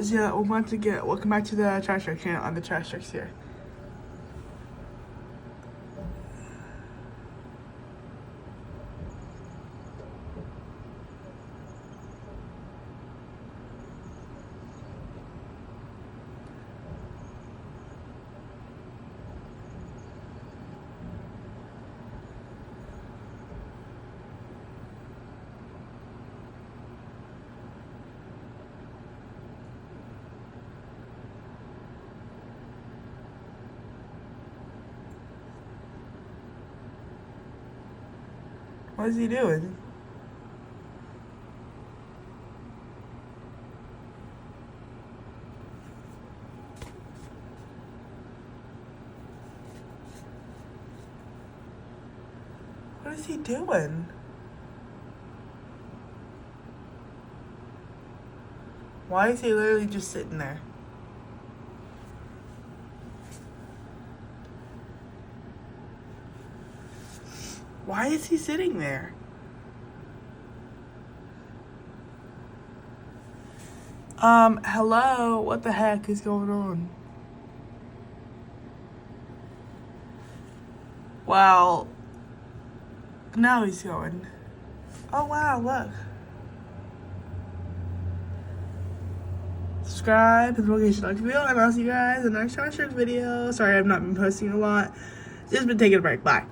Yeah, welcome back to the Trash Truck channel on the Trash Trucks here. What is he doing? What is he doing? Why is he literally just sitting there? Why is he sitting there? Hello? What the heck is going on? Well, now he's going. Oh wow, look. Subscribe, hit the notification like video, and I'll see you guys in the next Trash Truck video. Sorry, I've not been posting a lot. Just been taking a break. Bye.